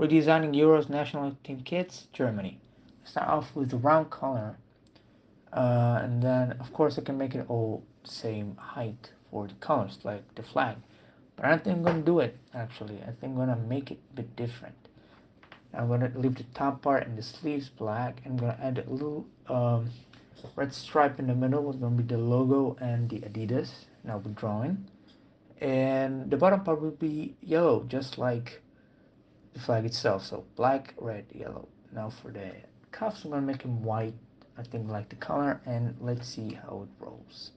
Redesigning Euros national team kits, Germany. Start off with the round color, and then of course I can make it all same height for the colors like the flag. But I don't think I'm gonna do it actually. I think I'm gonna make it a bit different. I'm gonna leave the top part and the sleeves black. I'm gonna add a little red stripe in the middle. It's gonna be the logo and the Adidas. And I'll be drawing. And the bottom part will be yellow, just like the flag itself. So black, red, yellow. Now for the cuffs, I'm gonna make them white. I think like the color, and let's see how it rolls.